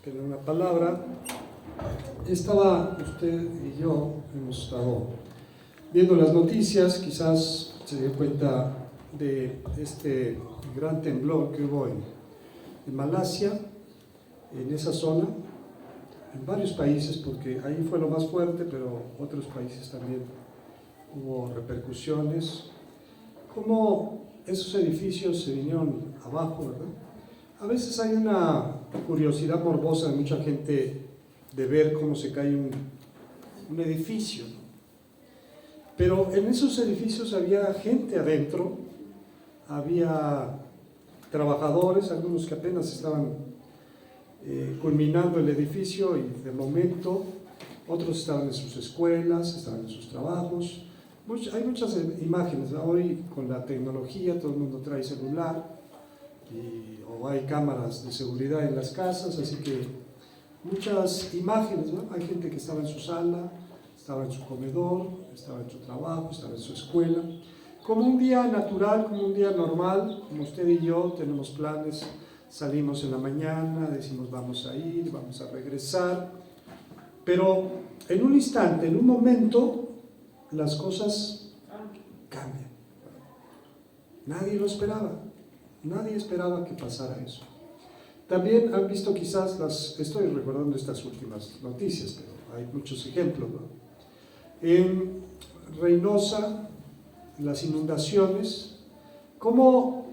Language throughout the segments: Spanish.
Esperen una palabra. Estaba usted y yo, hemos estado viendo las noticias, quizás se dio cuenta de este gran temblor que hubo en Malasia, en esa zona, en varios países, porque ahí fue lo más fuerte, pero otros países también hubo repercusiones. Cómo esos edificios se vinieron abajo, ¿verdad? A veces hay una curiosidad morbosa de mucha gente de ver cómo se cae un edificio, ¿no? Pero en esos edificios había gente adentro, había trabajadores, algunos que apenas estaban culminando el edificio y de momento otros estaban en sus escuelas, estaban en sus trabajos. Hay muchas imágenes, ¿no? Hoy con la tecnología todo el mundo trae celular o hay cámaras de seguridad en las casas, así que muchas imágenes, ¿no? Hay gente que estaba en su sala, estaba en su comedor, estaba en su trabajo, estaba en su escuela, como un día natural, como un día normal, como usted y yo tenemos planes, salimos en la mañana, decimos vamos a ir, vamos a regresar, pero en un instante, en un momento, las cosas cambian. Nadie lo esperaba, nadie esperaba que pasara eso. También han visto quizás, estoy recordando estas últimas noticias, pero hay muchos ejemplos, ¿no? En Reynosa, las inundaciones, cómo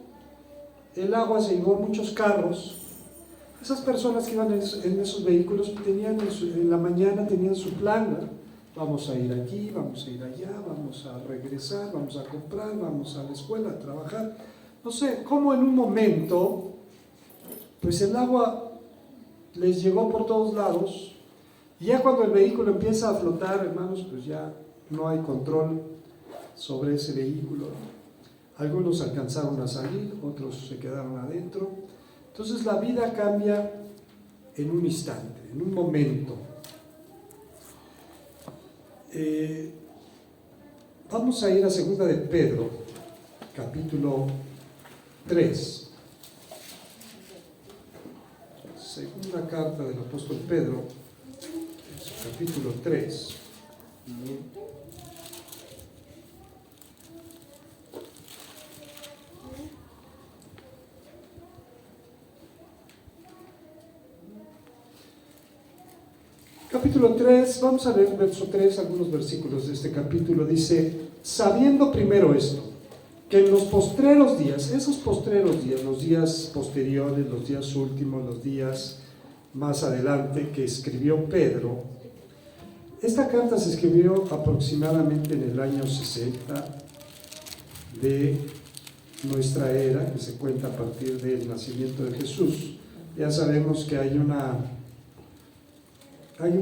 el agua se llevó a muchos carros. Esas personas que iban en esos vehículos tenían en la mañana tenían su plan, ¿no? Vamos a ir aquí, vamos a ir allá, vamos a regresar, vamos a comprar, vamos a la escuela a trabajar. No sé, cómo en un momento, pues el agua les llegó por todos lados, y ya cuando el vehículo empieza a flotar, hermanos, pues ya no hay control sobre ese vehículo. Algunos alcanzaron a salir, otros se quedaron adentro. Entonces la vida cambia en un instante, en un momento. Vamos a ir a 2 de Pedro, capítulo 3. Segunda carta del apóstol Pedro, capítulo 3. Capítulo 3, vamos a leer verso 3, algunos versículos de este capítulo. Dice: sabiendo primero esto, que en los postreros días, esos postreros días, los días posteriores, los días últimos, los días más adelante que escribió Pedro, esta carta se escribió aproximadamente en el año 60 de nuestra era, que se cuenta a partir del nacimiento de Jesús. Ya sabemos que hay un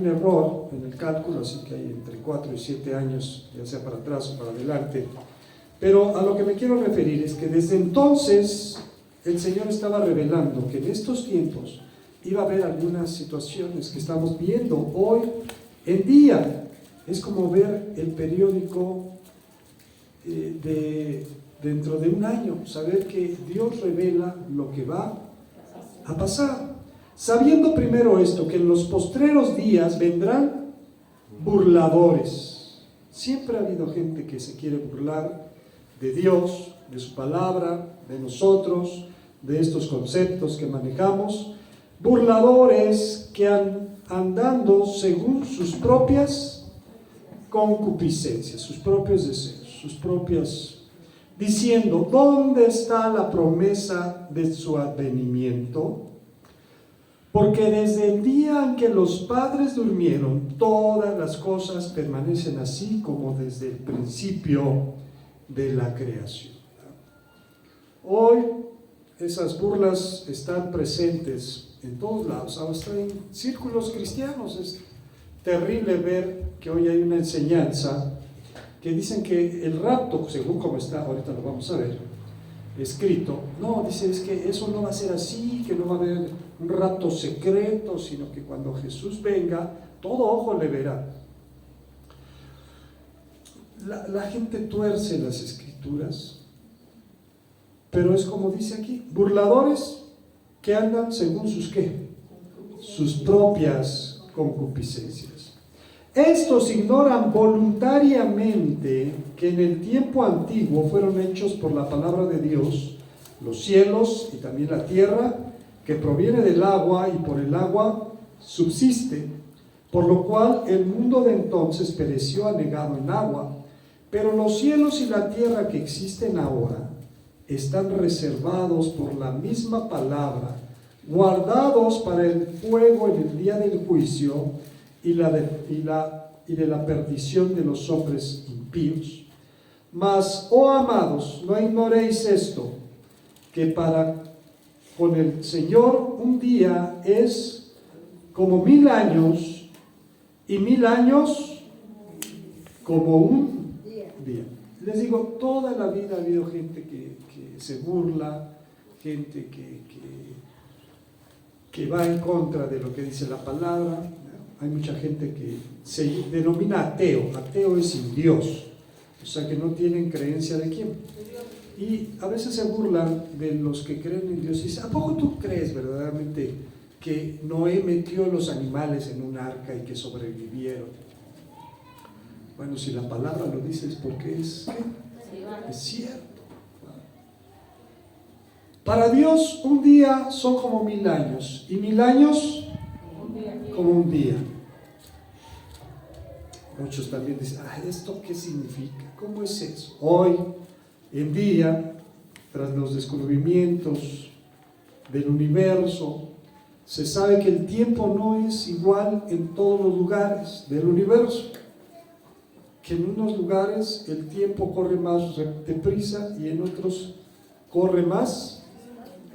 error en el cálculo, así que hay entre 4 y 7 años, ya sea para atrás o para adelante. Pero a lo que me quiero referir es que desde entonces el Señor estaba revelando que en estos tiempos iba a haber algunas situaciones que estamos viendo hoy en día. Es como ver el periódico dentro de un año, saber que Dios revela lo que va a pasar. Sabiendo primero esto, que en los postreros días vendrán burladores. Siempre ha habido gente que se quiere burlar de Dios, de su palabra, de nosotros, de estos conceptos que manejamos. Burladores que andando según sus propias concupiscencias, sus propios deseos, sus propias, diciendo: ¿dónde está la promesa de su advenimiento? Porque desde el día en que los padres durmieron, todas las cosas permanecen así como desde el principio de la creación. Hoy esas burlas están presentes en todos lados, hasta en círculos cristianos. Es terrible ver que hoy hay una enseñanza que dicen que el rapto, según como está, ahorita lo vamos a ver, escrito, no, dice, es que eso no va a ser así, que no va a haber un rapto secreto, sino que cuando Jesús venga, todo ojo le verá. La gente tuerce las escrituras, pero es como dice aquí, burladores que andan según sus ¿qué? sus propias concupiscencias. Estos ignoran voluntariamente que en el tiempo antiguo fueron hechos por la palabra de Dios los cielos y también la tierra, que proviene del agua y por el agua subsiste, por lo cual el mundo de entonces pereció anegado en agua. Pero los cielos y la tierra que existen ahora están reservados por la misma palabra, guardados para el fuego en el día del juicio y de la perdición de los hombres impíos. Mas, oh amados, no ignoréis esto, que para con el Señor un día es como 1000 años, y 1000 años como un día. Les digo, toda la vida ha habido gente que se burla, gente que va en contra de lo que dice la palabra. Hay mucha gente que se denomina ateo. Ateo es sin Dios, o sea que no tienen creencia de quién. Y a veces se burlan de los que creen en Dios y dicen, ¿a poco tú crees verdaderamente que Noé metió los animales en un arca y que sobrevivieron? Bueno, si la palabra lo dice es porque es cierto. Para Dios un día son como 1000 años, y 1000 años como un día. Muchos también dicen, ¿esto qué significa? ¿Cómo es eso? Hoy en día, tras los descubrimientos del universo, se sabe que el tiempo no es igual en todos los lugares del universo, que en unos lugares el tiempo corre más deprisa y en otros corre más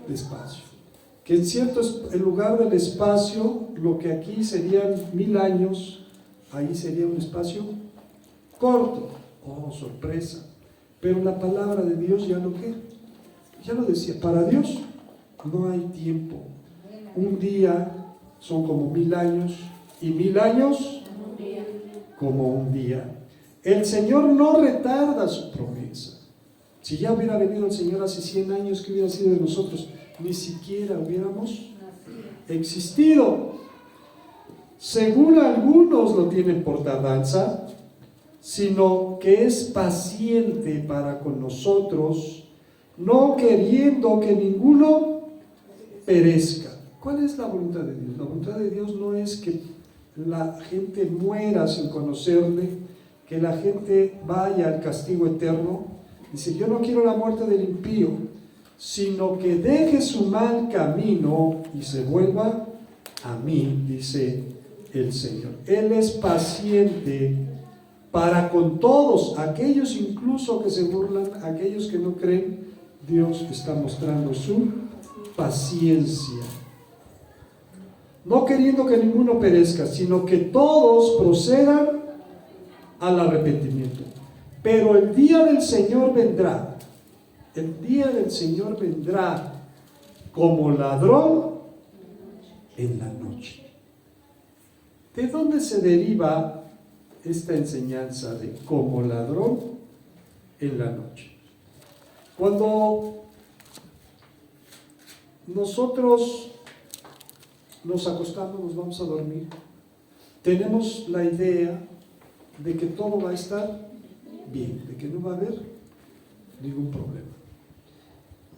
despacio, que en cierto lugar del espacio, lo que aquí serían 1000 años, ahí sería un espacio corto. Oh, sorpresa. Pero la palabra de Dios ya lo decía, para Dios no hay tiempo. Un día son como 1000 años, y 1000 años como un día. El Señor no retarda su promesa. Si ya hubiera venido el Señor hace 100 años, ¿qué hubiera sido de nosotros? Ni siquiera hubiéramos existido. Según algunos lo tienen por tardanza, sino que es paciente para con nosotros, no queriendo que ninguno perezca. ¿Cuál es la voluntad de Dios? La voluntad de Dios no es que la gente muera sin conocerle, que la gente vaya al castigo eterno. Dice, yo no quiero la muerte del impío, sino que deje su mal camino y se vuelva a mí, dice el Señor. Él es paciente para con todos, aquellos incluso que se burlan, aquellos que no creen. Dios está mostrando su paciencia, no queriendo que ninguno perezca, sino que todos procedan al arrepentimiento. Pero el día del Señor vendrá, como ladrón en la noche. ¿De dónde se deriva esta enseñanza de como ladrón en la noche? Cuando nosotros nos acostamos, nos vamos a dormir, tenemos la idea de que todo va a estar bien, de que no va a haber ningún problema.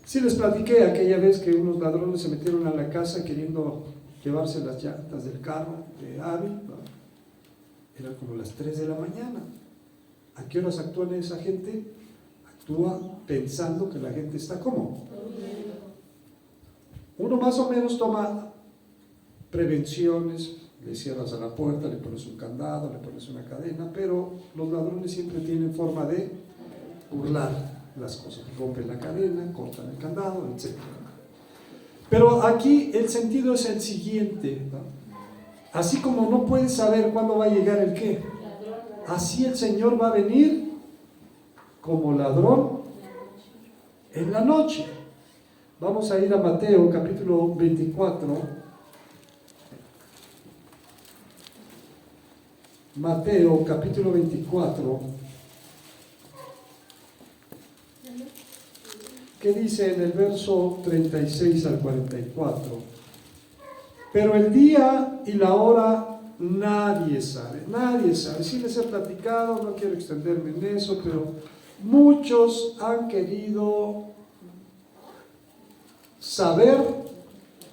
Sí, les platiqué aquella vez que unos ladrones se metieron a la casa queriendo llevarse las llantas del carro de Abby, ¿no? Eran como las 3 de la mañana. ¿A qué horas actúa esa gente? Actúa pensando que la gente está como. Uno más o menos toma prevenciones, le cierras a la puerta, le pones un candado, le pones una cadena, pero los ladrones siempre tienen forma de burlar las cosas. Rompen la cadena, cortan el candado, etc. Pero aquí el sentido es el siguiente, ¿no? Así como no puedes saber cuándo va a llegar el qué, así el Señor va a venir como ladrón en la noche. Vamos a ir a Mateo capítulo 24. Mateo capítulo 24. ¿Qué dice en el verso 36 al 44? pero el día y la hora nadie sabe, nadie sabe. Sí les he platicado, no quiero extenderme en eso, pero muchos han querido saber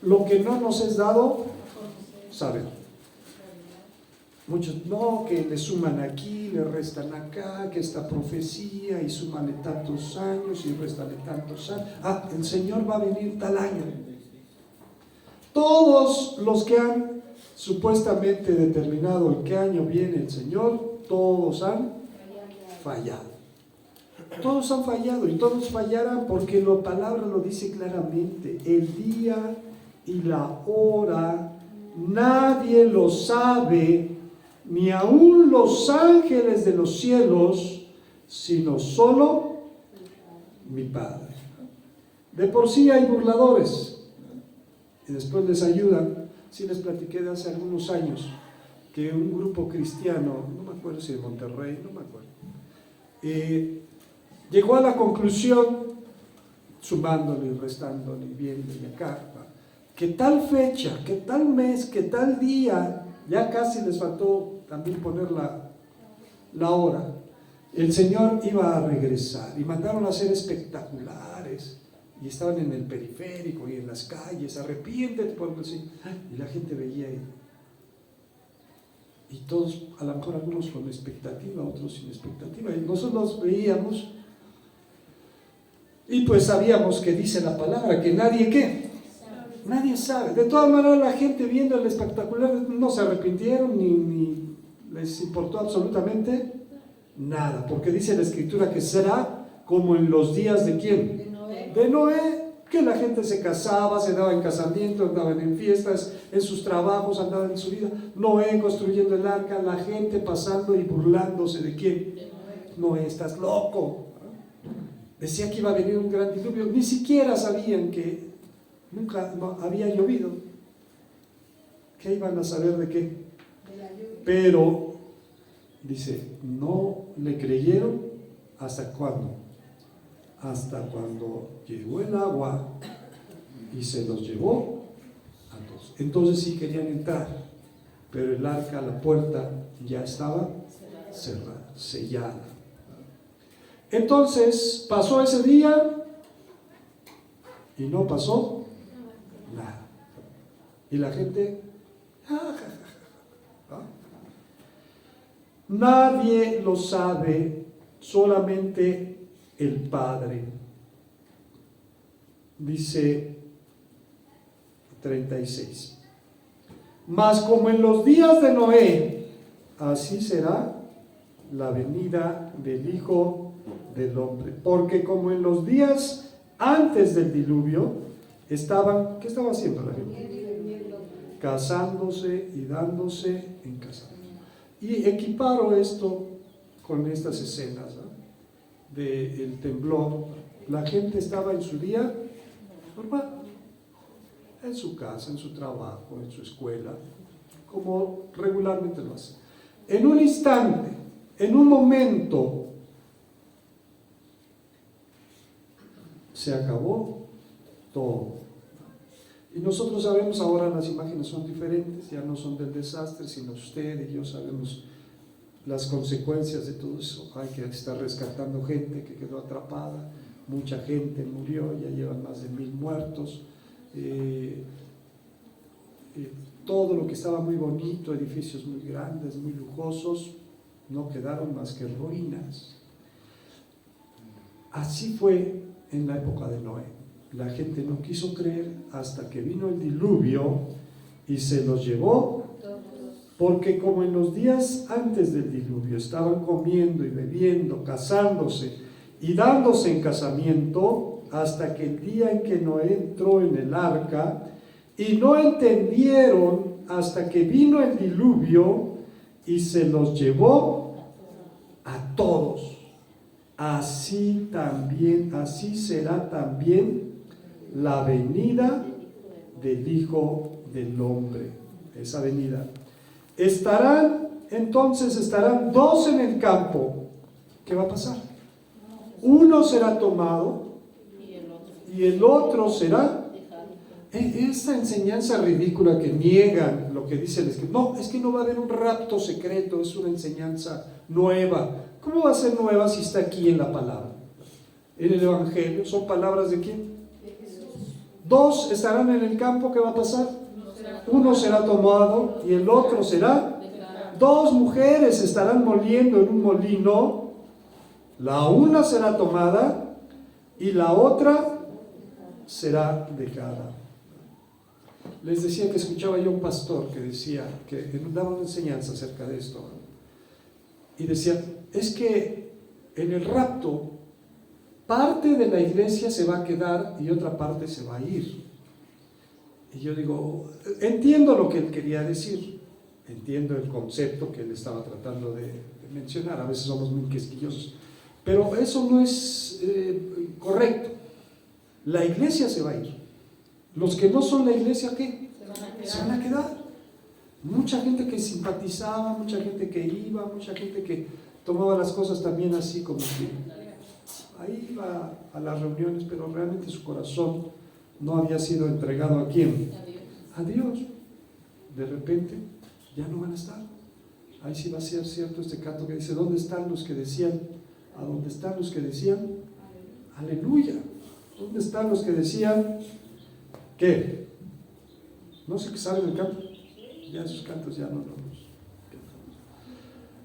lo que no nos es dado saber. Muchos, no, que le suman aquí, le restan acá, que esta profecía, y súmale tantos años y réstale tantos años. Ah, el Señor va a venir tal año. Todos los que han supuestamente determinado en qué año viene el Señor, todos han fallado. Todos han fallado y todos fallarán porque la palabra lo dice claramente. El día y la hora nadie lo sabe, ni aun los ángeles de los cielos, sino solo mi Padre. De por sí hay burladores y después les ayudan. Sí les platiqué de hace algunos años que un grupo cristiano, no me acuerdo si de Monterrey, no me acuerdo, llegó a la conclusión, sumándole y restándole y viendo y acá, que tal fecha, que tal mes, que tal día, ya casi les faltó también poner la hora, el Señor iba a regresar y mandaron a hacer espectaculares y estaban en el periférico y en las calles, arrepiéntete pueblo, así, y la gente veía y todos, a lo mejor algunos con expectativa, otros sin expectativa, y nosotros veíamos y pues sabíamos que dice la palabra, que nadie ¿qué? Nadie sabe. De todas maneras la gente viendo el espectacular no se arrepintieron ni les importó absolutamente nada, porque dice la Escritura que será como en los días de ¿quién? De Noé, que la gente se casaba, se daba en casamiento, andaban en fiestas, en sus trabajos, andaban en su vida. Noé construyendo el arca, la gente pasando y burlándose de ¿quién? Noé, estás loco. Decía que iba a venir un gran diluvio, ni siquiera sabían que nunca había llovido. ¿Qué iban a saber de qué? Pero, dice, no le creyeron hasta cuándo. Hasta cuando llegó el agua y se los llevó a todos. Entonces sí querían entrar, pero el arca, la puerta ya estaba cerrada, sellada. Entonces pasó ese día y no pasó nada. Y la gente, nadie lo sabe, solamente el Padre. Dice 36. Mas como en los días de Noé, así será la venida del Hijo del Hombre. Porque como en los días antes del diluvio estaban, ¿qué estaba haciendo la gente? Casándose y dándose en casamiento. Y equiparo esto con estas escenas, ¿no? Del temblor. La gente estaba en su día normal, en su casa, en su trabajo, en su escuela, como regularmente lo hace. En un instante, en un momento, se acabó todo. Y nosotros sabemos, ahora las imágenes son diferentes, ya no son del desastre, sino usted y yo sabemos las consecuencias de todo eso. Hay que estar rescatando gente que quedó atrapada, mucha gente murió, ya llevan más de 1000 muertos. Todo lo que estaba muy bonito, edificios muy grandes, muy lujosos, no quedaron más que ruinas. Así fue en la época de Noé. La gente no quiso creer hasta que vino el diluvio y se los llevó, porque como en los días antes del diluvio estaban comiendo y bebiendo, casándose y dándose en casamiento, hasta que el día en que Noé entró en el arca, y no entendieron hasta que vino el diluvio y se los llevó a todos. Así también, así será también la venida del Hijo del Hombre. Esa venida. Estarán 2 en el campo. ¿Qué va a pasar? Uno será tomado y el otro será esta enseñanza ridícula que niegan lo que dice el escrito, no, es que no va a haber un rapto secreto, es una enseñanza nueva. ¿Cómo va a ser nueva si está aquí en la palabra? En el Evangelio, ¿son palabras de quién? De Jesús. Dos estarán en el campo, ¿qué va a pasar? Uno será tomado y el otro será. Dos mujeres estarán moliendo en un molino, la una será tomada y la otra será dejada. Les decía que escuchaba yo un pastor que decía, que daba una enseñanza acerca de esto, y decía, es que en el rapto parte de la iglesia se va a quedar y otra parte se va a ir. Y yo digo, entiendo lo que él quería decir, entiendo el concepto que él estaba tratando de mencionar, a veces somos muy quisquillosos, pero eso no es correcto. La iglesia se va a ir. Los que no son la iglesia, ¿qué? Se van a quedar. Mucha gente que simpatizaba, mucha gente que iba, mucha gente que tomaba las cosas también así como que ahí iba a las reuniones, pero realmente su corazón no había sido entregado ¿a quién? A Dios. De repente ya no van a estar. Ahí sí va a ser cierto este canto que dice, ¿dónde están los que decían? ¿A dónde están los que decían? Aleluya. ¿Dónde están los que decían? ¿Qué? No sé qué saben el canto. Ya esos cantos ya no los.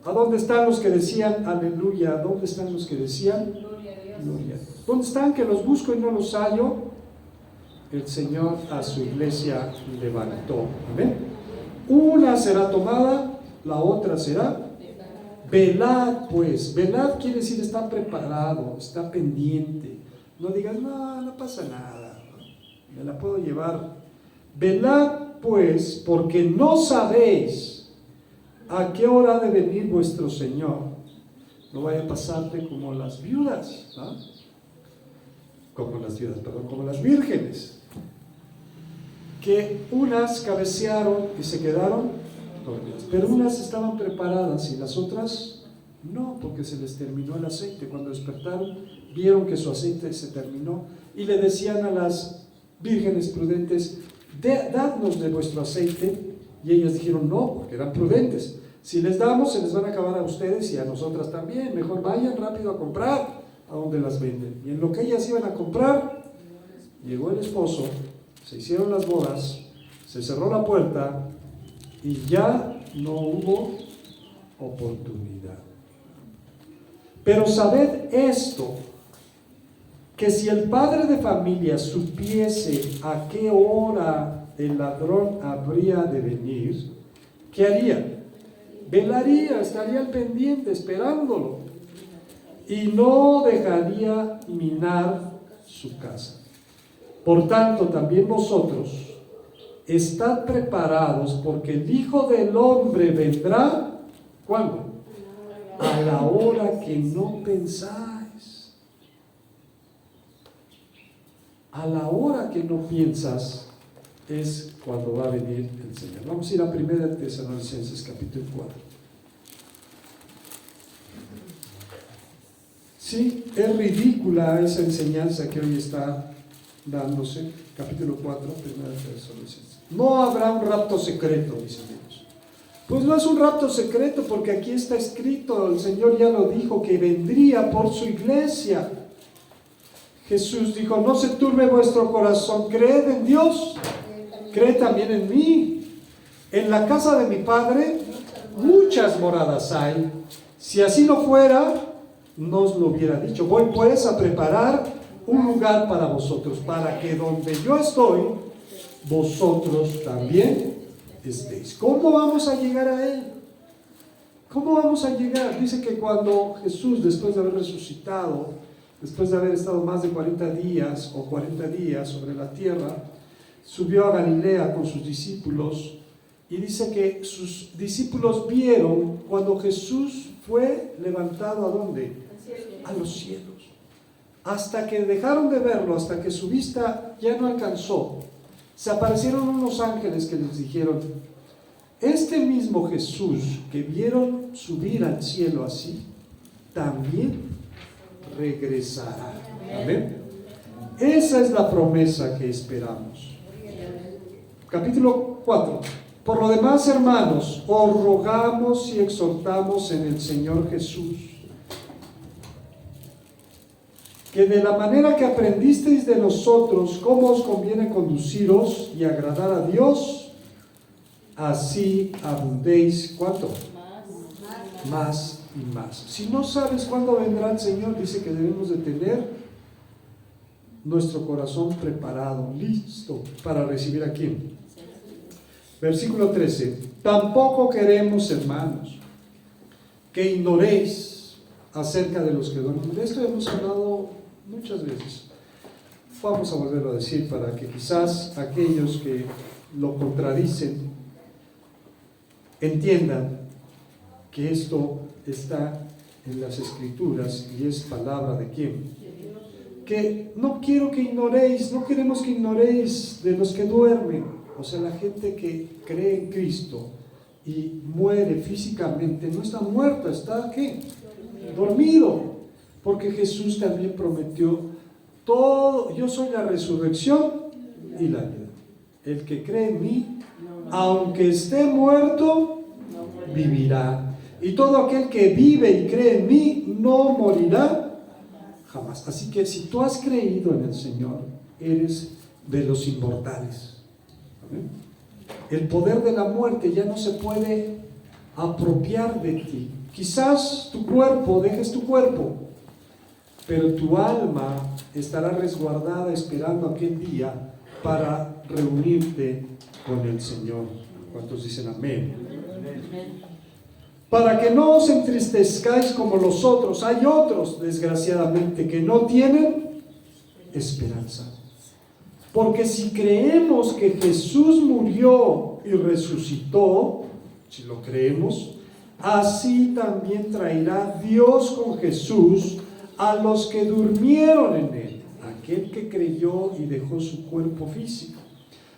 ¿A dónde están los que decían aleluya? ¿Dónde están los que decían Gloria a Dios? gloria? ¿Dónde están que los busco y no los hallo? El Señor a su iglesia levantó. Amén. Una será tomada, la otra será. Velad pues. Velad quiere decir está preparado, está pendiente. No digas, no pasa nada, me la puedo llevar. Velad pues, porque no sabéis a qué hora ha de venir vuestro Señor. No vaya a pasarte como las viudas, ¿no? Como las vírgenes, que unas cabecearon y se quedaron dormidas, pero unas estaban preparadas y las otras no, porque se les terminó el aceite. Cuando despertaron, vieron que su aceite se terminó y le decían a las vírgenes prudentes, dadnos de vuestro aceite, y ellas dijeron no, porque eran prudentes. Si les damos, se les van a acabar a ustedes y a nosotras también. Mejor vayan rápido a comprar a donde las venden. Y en lo que ellas iban a comprar, llegó el esposo, se hicieron las bodas, se cerró la puerta y ya no hubo oportunidad. Pero sabed esto, que si el padre de familia supiese a qué hora el ladrón habría de venir, ¿qué haría? Velaría, estaría al pendiente esperándolo y no dejaría minar su casa. Por tanto, también vosotros estad preparados, porque el Hijo del Hombre vendrá, ¿cuándo? A la hora que no pensáis. A la hora que no piensas es cuando va a venir el Señor. Vamos a ir a 1 Tesalonicenses capítulo 4. Sí, es ridícula esa enseñanza que hoy está dándose. Capítulo 4, 1 Tesalonicenses. No habrá un rapto secreto, dicen ellos. Pues no es un rapto secreto, porque aquí está escrito, el Señor ya lo dijo, que vendría por su iglesia. Jesús dijo, no se turbe vuestro corazón, creed en Dios, creed también en mí. En la casa de mi Padre muchas moradas hay. Si así no fuera, no os lo hubiera dicho. Voy pues a preparar un lugar para vosotros, para que donde yo estoy, vosotros también estéis. ¿Cómo vamos a llegar a Él? ¿Cómo vamos a llegar? Dice que cuando Jesús, después de haber resucitado, después de haber estado más de 40 días o 40 días sobre la tierra, subió a Galilea con sus discípulos, y dice que sus discípulos vieron cuando Jesús fue levantado ¿a dónde? A los cielos. Hasta que dejaron de verlo, hasta que su vista ya no alcanzó, se aparecieron unos ángeles que les dijeron, este mismo Jesús que vieron subir al cielo así, también regresará. Amén. Esa es la promesa que esperamos. Capítulo 4. Por lo demás, hermanos, os rogamos y exhortamos en el Señor Jesús, que de la manera que aprendisteis de nosotros cómo os conviene conduciros y agradar a Dios, así abundéis, ¿cuánto? Más y más. Si no sabes cuándo vendrá el Señor, dice que debemos de tener nuestro corazón preparado, listo para recibir a quién. Versículo 13. Tampoco queremos, hermanos, que ignoréis acerca de los que duermen. De esto hemos hablado muchas veces. Vamos a volverlo a decir para que quizás aquellos que lo contradicen entiendan que esto está en las Escrituras y es palabra de quién. Que no quiero que ignoréis, no queremos que ignoréis de los que duermen, o sea, la gente que cree en Cristo y muere físicamente, no está muerta, está ¿qué? Dormido, porque Jesús también prometió todo, yo soy la resurrección y la vida. El que cree en mí, aunque esté muerto, vivirá. Y todo aquel que vive y cree en mí, no morirá jamás. Así que si tú has creído en el Señor, eres de los inmortales. ¿Amén? El poder de la muerte ya no se puede apropiar de ti. Quizás tu cuerpo, dejes tu cuerpo, pero tu alma estará resguardada esperando aquel día para reunirte con el Señor. ¿Cuántos dicen amén? Para que no os entristezcáis como los otros. Hay otros, desgraciadamente, que no tienen esperanza. Porque si creemos que Jesús murió y resucitó, si lo creemos, así también traerá Dios con Jesús a los que durmieron en él, aquel que creyó y dejó su cuerpo físico.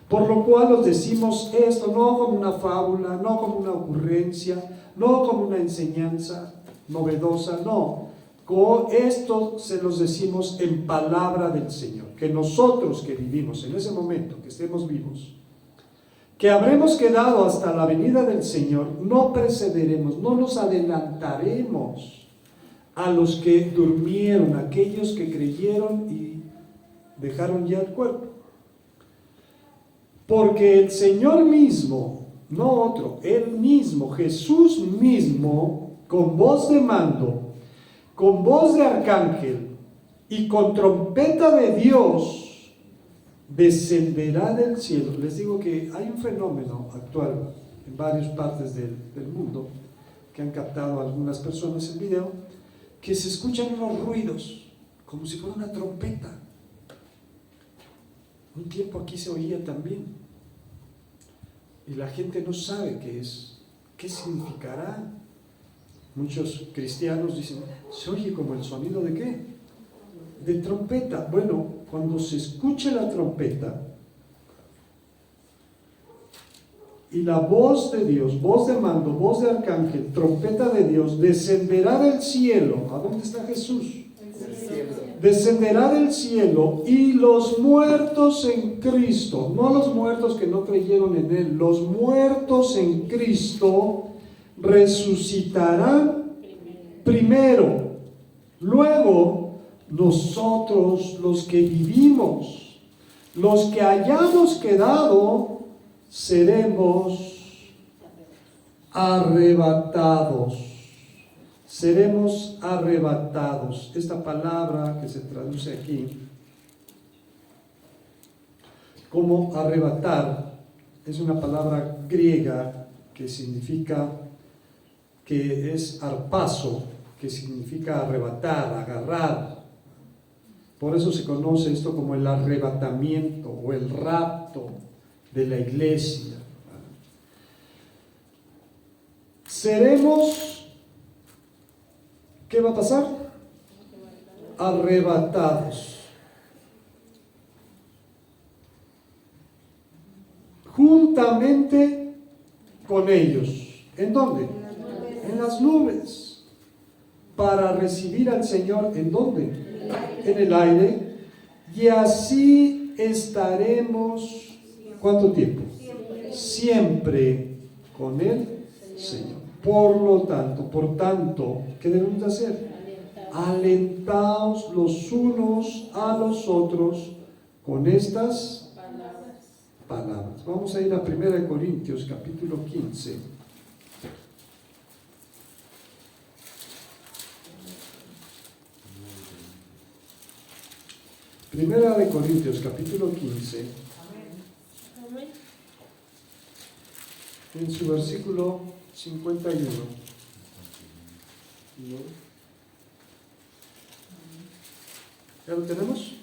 Por lo cual os decimos esto, no como una fábula, no como una ocurrencia, no como una enseñanza novedosa, no. Con esto se los decimos en palabra del Señor, que nosotros que vivimos en ese momento, que estemos vivos, que habremos quedado hasta la venida del Señor, no precederemos, no nos adelantaremos a los que durmieron, aquellos que creyeron y dejaron ya el cuerpo. Porque el Señor mismo, no otro, Él mismo, Jesús mismo, con voz de mando, con voz de arcángel y con trompeta de Dios, descenderá del cielo. Les digo que hay un fenómeno actual en varias partes del mundo que han captado algunas personas en video, que se escuchan unos ruidos como si fuera una trompeta. Un tiempo aquí se oía también y la gente no sabe qué es, qué significará. Muchos cristianos dicen, se oye como el sonido de ¿qué? De trompeta. Bueno, cuando se escuche la trompeta y la voz de Dios, voz de mando, voz de arcángel, trompeta de Dios, descenderá del cielo. ¿A dónde está Jesús? Descenderá del cielo y los muertos en Cristo, no los muertos que no creyeron en Él, los muertos en Cristo resucitarán primero. Luego nosotros los que vivimos, los que hayamos quedado, seremos arrebatados. Seremos arrebatados. Esta palabra que se traduce aquí como arrebatar es una palabra griega que significa, que es arpazo, que significa arrebatar, agarrar. Por eso se conoce esto como el arrebatamiento o el rapto de la iglesia. Seremos, ¿qué va a pasar? Arrebatados. Juntamente con ellos. ¿En dónde? En las nubes. Para recibir al Señor, ¿en dónde? En el aire. Y así estaremos, ¿cuánto tiempo? siempre con el Señor. Por tanto, ¿qué debemos hacer? Alentaos los unos a los otros con estas palabras. Vamos a ir a 1 Corintios capítulo 15. Primera de Corintios capítulo 15. En su versículo 51. ¿Ya lo tenemos?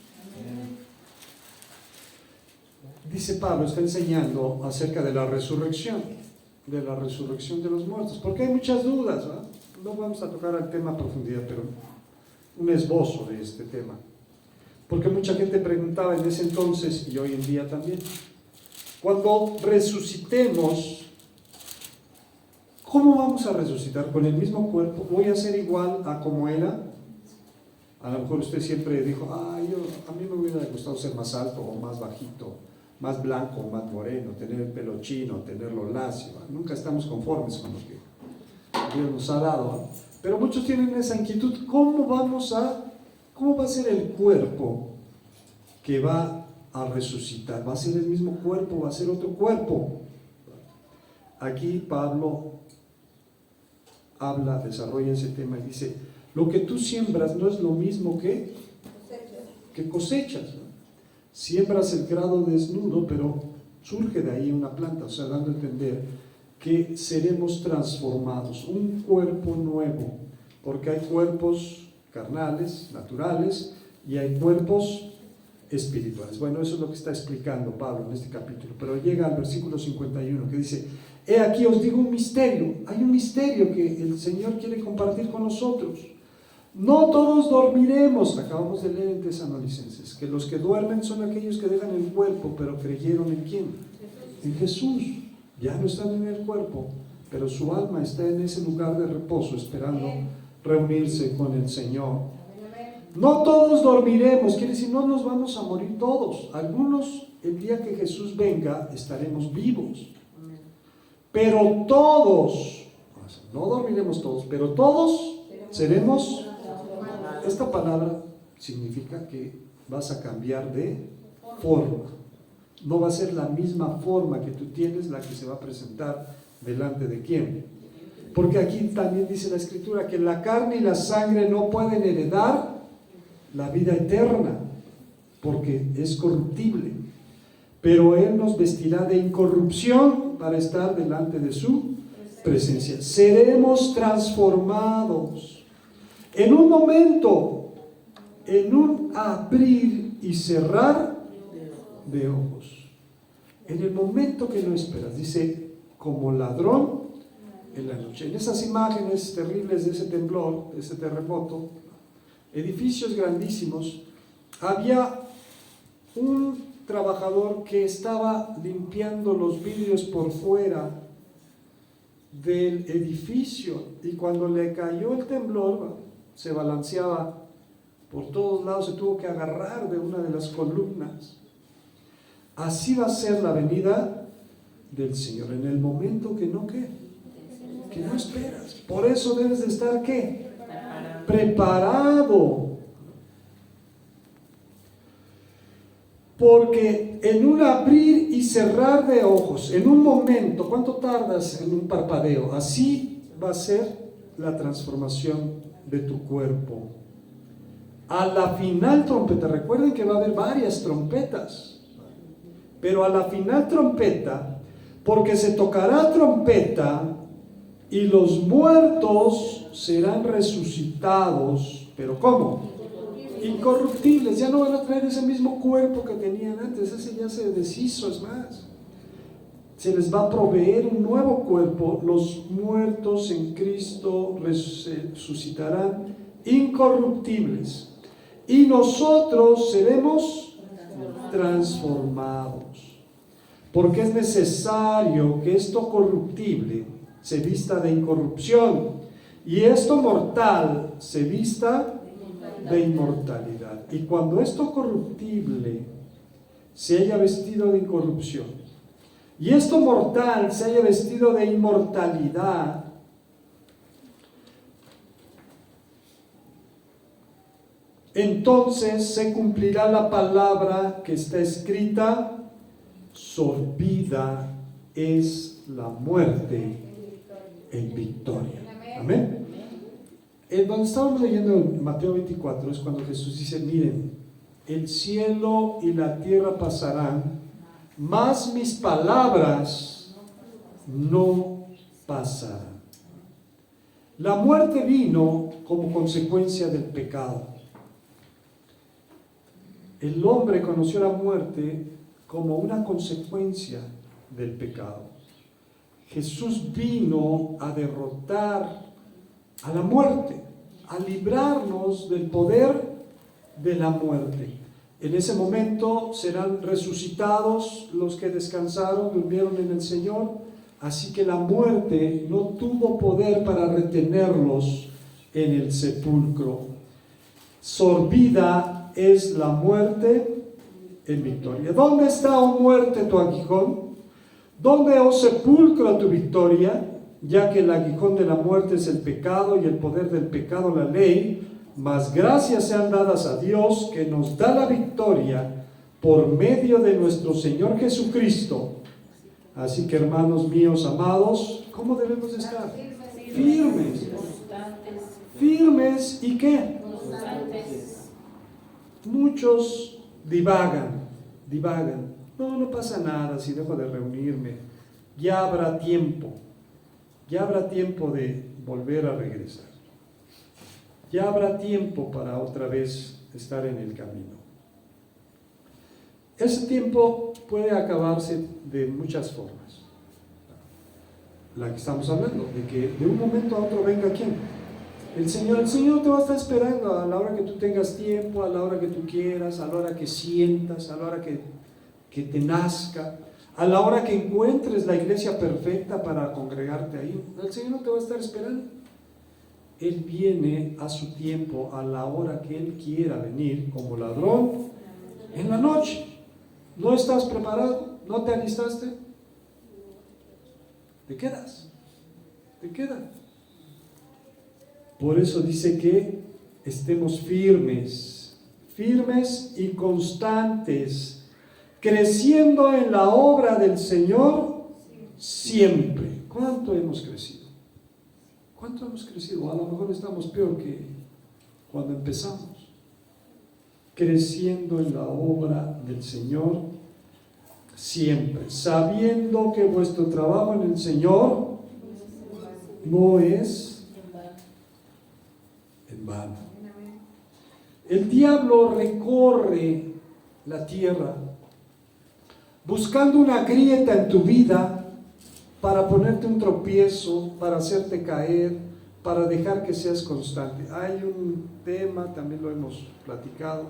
Dice Pablo, está enseñando acerca de la resurrección de los muertos, porque hay muchas dudas, ¿verdad? No vamos a tocar el tema a profundidad, pero un esbozo de este tema, porque mucha gente preguntaba en ese entonces y hoy en día también, cuando resucitemos, ¿cómo vamos a resucitar? ¿Con el mismo cuerpo? ¿Voy a ser igual a como era? A lo mejor usted siempre dijo, a mí me hubiera gustado ser más alto o más bajito, más blanco o más moreno, tener el pelo chino, tenerlo lacio. Nunca estamos conformes con lo que Dios nos ha dado. Pero muchos tienen esa inquietud, ¿cómo va a ser el cuerpo que va a resucitar? ¿Va a ser el mismo cuerpo? ¿Va a ser otro cuerpo? Aquí Pablo desarrolla ese tema y dice, lo que tú siembras no es lo mismo que cosechas, ¿no? Siembras el grano desnudo, pero surge de ahí una planta, o sea, dando a entender que seremos transformados, un cuerpo nuevo, porque hay cuerpos carnales, naturales, y hay cuerpos espirituales. Bueno, eso es lo que está explicando Pablo en este capítulo, pero llega al versículo 51 que dice, he aquí os digo un misterio, hay un misterio que el Señor quiere compartir con nosotros. No todos dormiremos, acabamos de leer en Tesalonicenses, que los que duermen son aquellos que dejan el cuerpo, pero creyeron en ¿quién? En Jesús. Ya no están en el cuerpo, pero su alma está en ese lugar de reposo, esperando reunirse con el Señor. No todos dormiremos, quiere decir, no nos vamos a morir todos. Algunos, el día que Jesús venga, estaremos vivos. Pero todos, no dormiremos todos, pero todos seremos. Esta palabra significa que vas a cambiar de forma. No va a ser la misma forma que tú tienes la que se va a presentar delante de quién. Porque aquí también dice la Escritura que la carne y la sangre no pueden heredar la vida eterna, porque es corruptible. Pero Él nos vestirá de incorrupción para estar delante de su presencia. Seremos transformados. En un momento, en un abrir y cerrar de ojos, en el momento que no esperas, dice, como ladrón en la noche. En esas imágenes terribles de ese temblor, de ese terremoto, edificios grandísimos, había un trabajador que estaba limpiando los vidrios por fuera del edificio, y cuando le cayó el temblor, se balanceaba por todos lados, se tuvo que agarrar de una de las columnas. Así va a ser la venida del Señor, en el momento que no esperas. Por eso debes de estar ¿qué? Preparado. Porque en un abrir y cerrar de ojos, en un momento, ¿cuánto tardas en un parpadeo? Así va a ser la transformación de tu cuerpo. A la final trompeta, recuerden que va a haber varias trompetas, pero a la final trompeta, porque se tocará trompeta y los muertos serán resucitados, pero ¿cómo? Incorruptibles, ya no van a traer ese mismo cuerpo que tenían antes, ese ya se deshizo, es más. Se les va a proveer un nuevo cuerpo, los muertos en Cristo resucitarán incorruptibles y nosotros seremos transformados, porque es necesario que esto corruptible se vista de incorrupción y esto mortal se vista de inmortalidad. Y cuando esto corruptible se haya vestido de incorrupción y esto mortal se haya vestido de inmortalidad, entonces se cumplirá la palabra que está escrita: sorbida es la muerte en victoria. Amén. Donde estábamos leyendo en Mateo 24 es cuando Jesús dice: miren, el cielo y la tierra pasarán, mas mis palabras no pasarán. La muerte vino como consecuencia del pecado. El hombre conoció la muerte como una consecuencia del pecado. Jesús vino a derrotar a la muerte, a librarnos del poder de la muerte. En ese momento serán resucitados los que descansaron, durmieron en el Señor, así que la muerte no tuvo poder para retenerlos en el sepulcro. Sorbida es la muerte en victoria. ¿Dónde está, oh muerte, tu aguijón? ¿Dónde, oh sepulcro, tu victoria? Ya que el aguijón de la muerte es el pecado y el poder del pecado la ley, mas gracias sean dadas a Dios que nos da la victoria por medio de nuestro Señor Jesucristo. Así que, hermanos míos amados, ¿cómo debemos de estar? Firmes. Firmes y ¿qué? Muchos divagan. No pasa nada si dejo de reunirme. Ya habrá tiempo de volver a regresar. Ya habrá tiempo para otra vez estar en el camino. Ese tiempo puede acabarse de muchas formas. La que estamos hablando, de que de un momento a otro venga ¿quién? El Señor te va a estar esperando a la hora que tú tengas tiempo, a la hora que tú quieras, a la hora que sientas, a la hora que te nazca, a la hora que encuentres la iglesia perfecta para congregarte ahí. El Señor te va a estar esperando. Él viene a su tiempo, a la hora que Él quiera venir, como ladrón en la noche. ¿No estás preparado? ¿No te alistaste? Te quedas. Por eso dice que estemos firmes y constantes, creciendo en la obra del Señor siempre. ¿Cuánto hemos crecido? A lo mejor estamos peor que cuando empezamos. Creciendo en la obra del Señor siempre, sabiendo que vuestro trabajo en el Señor no es en vano. El diablo recorre la tierra buscando una grieta en tu vida para ponerte un tropiezo, para hacerte caer, para dejar que seas constante. Hay un tema, también lo hemos platicado,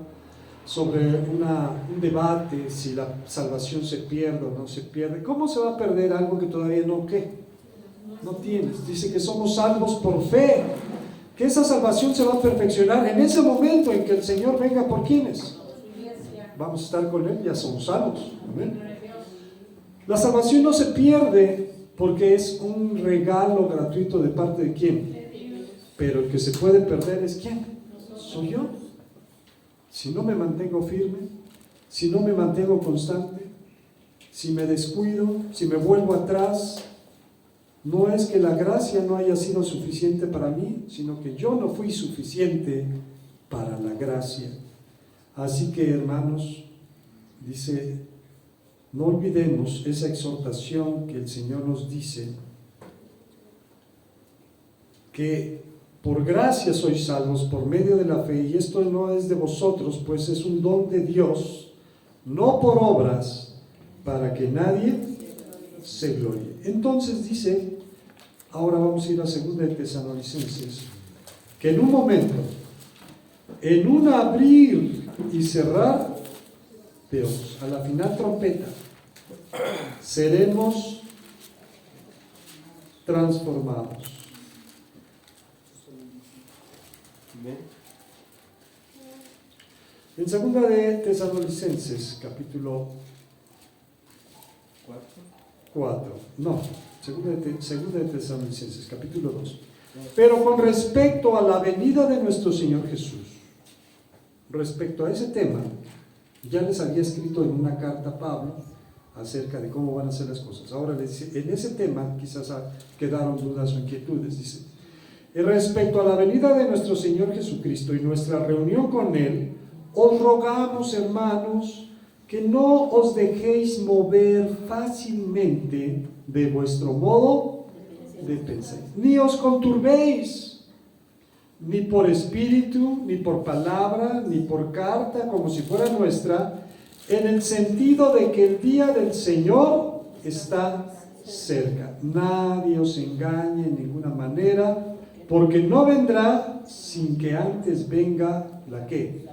sobre un debate si la salvación se pierde o no se pierde. ¿Cómo se va a perder algo que todavía no tienes? Dice que somos salvos por fe, que esa salvación se va a perfeccionar en ese momento en que el Señor venga. ¿Por quiénes? Vamos a estar con Él, ya somos salvos. Amén. La salvación no se pierde porque es un regalo gratuito de parte de ¿quién? Pero el que se puede perder es ¿quién? Soy yo. Si no me mantengo firme, si no me mantengo constante, si me descuido, si me vuelvo atrás, no es que la gracia no haya sido suficiente para mí, sino que yo no fui suficiente para la gracia. Así que, hermanos, dice, no olvidemos esa exhortación que el Señor nos dice, que por gracia sois salvos por medio de la fe, y esto no es de vosotros, pues es un don de Dios, no por obras, para que nadie se glorie. Entonces dice, ahora vamos a ir a 2 de Tesalonicenses, que en un momento, en un abrir y cerrar de ojos, a la final trompeta, seremos transformados. En 2 de Tesalonicenses, capítulo 4. No, segunda de Tesalonicenses, capítulo 2. Pero con respecto a la venida de nuestro Señor Jesús, respecto a ese tema, ya les había escrito en una carta a Pablo acerca de cómo van a ser las cosas. Ahora les dice, en ese tema quizás quedaron dudas o inquietudes, dice. Respecto a la venida de nuestro Señor Jesucristo y nuestra reunión con Él, os rogamos, hermanos, que no os dejéis mover fácilmente de vuestro modo de pensar, ni os conturbéis, ni por espíritu, ni por palabra, ni por carta, como si fuera nuestra, en el sentido de que el día del Señor está cerca. Nadie os engañe en ninguna manera, porque no vendrá sin que antes venga ¿la qué?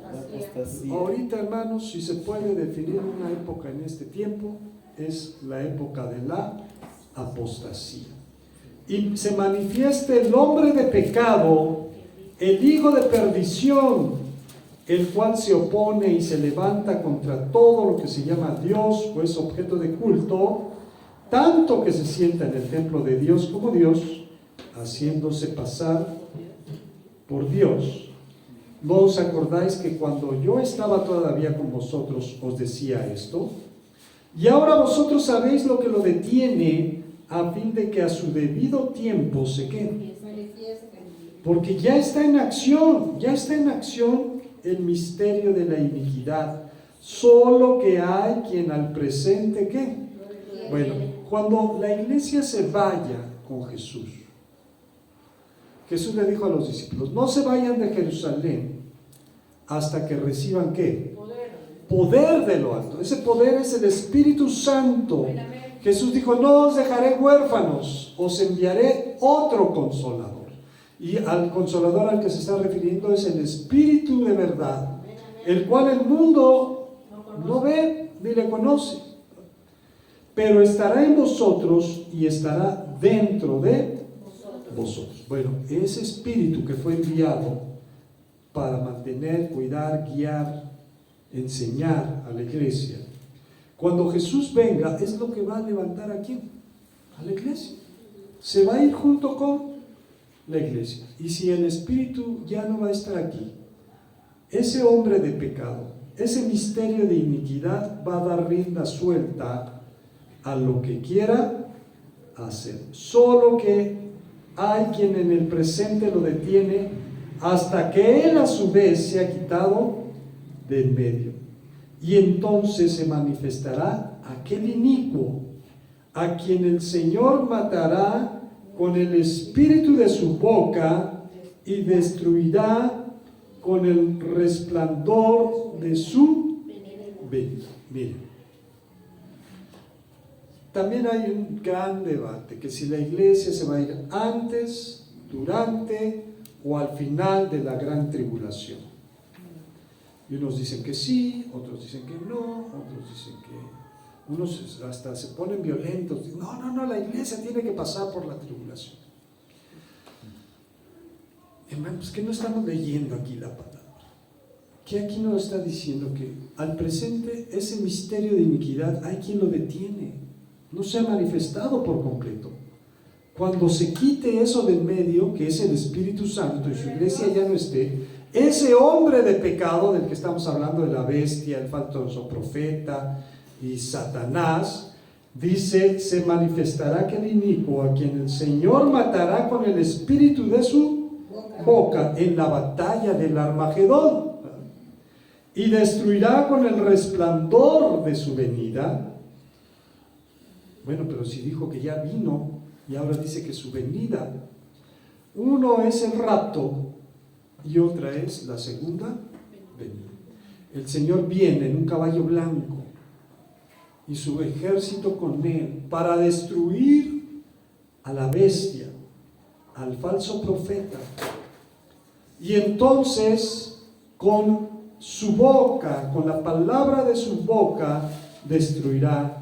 Ahorita, hermanos, si se puede definir una época en este tiempo, es la época de la apostasía. Y se manifieste el hombre de pecado, el hijo de perdición, el cual se opone y se levanta contra todo lo que se llama Dios o es objeto de culto, tanto que se sienta en el templo de Dios como Dios, haciéndose pasar por Dios. ¿No os acordáis que cuando yo estaba todavía con vosotros os decía esto? Y ahora vosotros sabéis lo que lo detiene, a fin de que a su debido tiempo se quede. Porque ya está en acción el misterio de la iniquidad. Solo que hay quien al presente, ¿qué? Bueno, cuando la iglesia se vaya con Jesús, Jesús le dijo a los discípulos, no se vayan de Jerusalén hasta que reciban ¿qué? Poder de lo alto. Ese poder es el Espíritu Santo. Jesús dijo, no os dejaré huérfanos, os enviaré otro consolador. Y al consolador al que se está refiriendo es el Espíritu de verdad, el cual el mundo no ve ni le conoce, pero estará en vosotros y estará dentro de vosotros. Bueno, ese Espíritu que fue enviado para mantener, cuidar, guiar, enseñar a la iglesia, cuando Jesús venga, es lo que va a levantar a ¿quién? A la iglesia. Se va a ir junto con la iglesia. Y si el Espíritu ya no va a estar aquí, ese hombre de pecado, ese misterio de iniquidad va a dar rienda suelta a lo que quiera hacer. Solo que hay quien en el presente lo detiene hasta que él a su vez se ha quitado de en medio. Y entonces se manifestará aquel inicuo a quien el Señor matará con el espíritu de su boca y destruirá con el resplandor de su venida. Miren, también hay un gran debate, que si la iglesia se va a ir antes, durante o al final de la gran tribulación. Y unos dicen que sí, otros dicen que no, otros dicen que... Unos hasta se ponen violentos. No, la iglesia tiene que pasar por la tribulación. Hermanos, ¿qué no estamos leyendo aquí la palabra? ¿Qué aquí nos está diciendo? Que al presente ese misterio de iniquidad hay quien lo detiene. No se ha manifestado por completo. Cuando se quite eso del medio, que es el Espíritu Santo, y su iglesia ya no esté, ese hombre de pecado del que estamos hablando, de la bestia, el falso profeta y Satanás, dice, se manifestará aquel inicuo a quien el Señor matará con el espíritu de su boca en la batalla del Armagedón, y destruirá con el resplandor de su venida. Bueno, pero si dijo que ya vino y ahora dice que su venida, uno es el rapto y otra es la segunda venida. El Señor viene en un caballo blanco y su ejército con él para destruir a la bestia, al falso profeta, y entonces con su boca, con la palabra de su boca, destruirá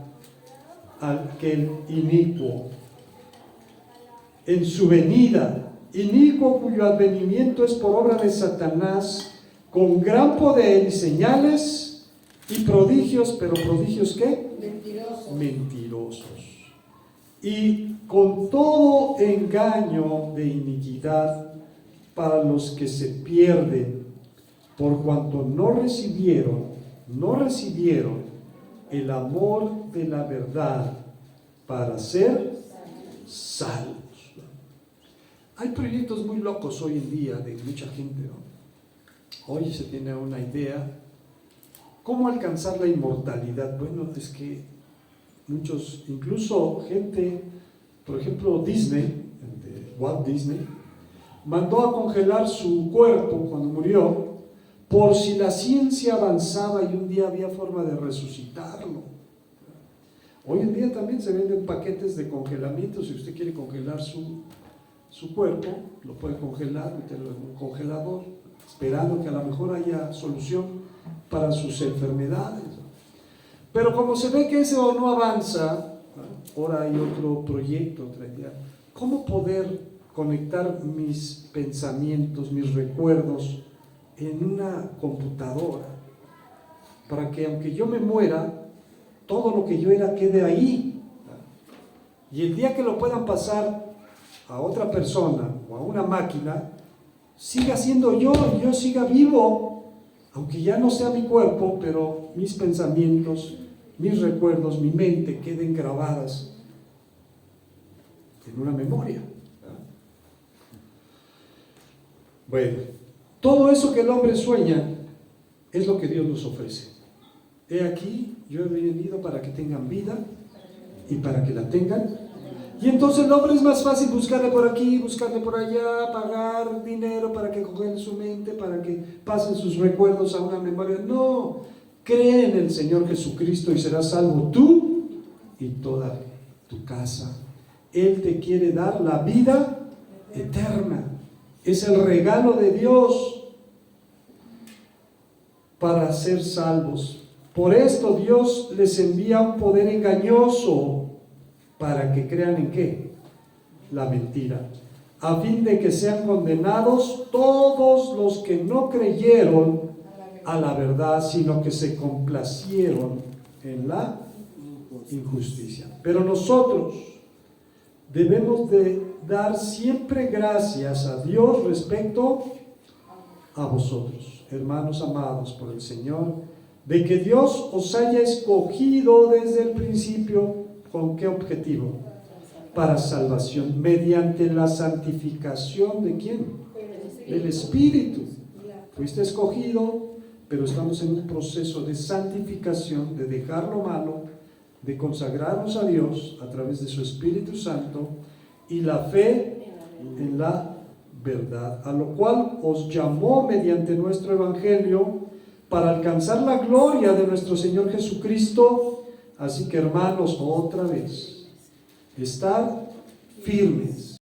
a aquel inicuo en su venida, inicuo cuyo advenimiento es por obra de Satanás, con gran poder y señales y prodigios. ¿Pero prodigios qué? Mentirosos. y con todo engaño de iniquidad para los que se pierden, por cuanto no recibieron el amor de la verdad para ser salvos. Hay proyectos muy locos hoy en día de mucha gente, ¿no? Hoy se tiene una idea, ¿cómo alcanzar la inmortalidad? Bueno, es que muchos, incluso gente, por ejemplo Disney, de Walt Disney, mandó a congelar su cuerpo cuando murió, por si la ciencia avanzaba y un día había forma de resucitarlo. Hoy en día también se venden paquetes de congelamiento. Si usted quiere congelar su cuerpo, lo puede congelar, meterlo en un congelador, esperando que a lo mejor haya solución para sus enfermedades. Pero como se ve que eso no avanza, ahora hay otro proyecto, otra idea. ¿Cómo poder conectar mis pensamientos, mis recuerdos en una computadora, para que aunque yo me muera, todo lo que yo era quede ahí, y el día que lo puedan pasar a otra persona o a una máquina, siga siendo yo, y yo siga vivo, aunque ya no sea mi cuerpo, pero mis pensamientos, mis recuerdos, mi mente queden grabadas en una memoria. Bueno, todo eso que el hombre sueña es lo que Dios nos ofrece. He aquí, yo he venido para que tengan vida y para que la tengan. Y entonces el hombre es más fácil buscarle por aquí, buscarle por allá, pagar dinero para que congele su mente, para que pasen sus recuerdos a una memoria. No, cree en el Señor Jesucristo y serás salvo tú y toda tu casa. Él te quiere dar la vida eterna. Es el regalo de Dios para ser salvos. Por esto Dios les envía un poder engañoso para que crean en ¿qué? La mentira, a fin de que sean condenados todos los que no creyeron a la verdad, sino que se complacieron en la injusticia. Pero nosotros debemos de dar siempre gracias a Dios respecto a vosotros, hermanos amados por el Señor, de que Dios os haya escogido desde el principio. ¿Con qué objetivo? Para salvación, mediante la santificación ¿de quién? Del Espíritu. Fuiste escogido, pero estamos en un proceso de santificación, de dejar lo malo, de consagrarnos a Dios a través de su Espíritu Santo y la fe en la verdad, a lo cual os llamó mediante nuestro Evangelio para alcanzar la gloria de nuestro Señor Jesucristo. Así que hermanos, otra vez, estar firmes.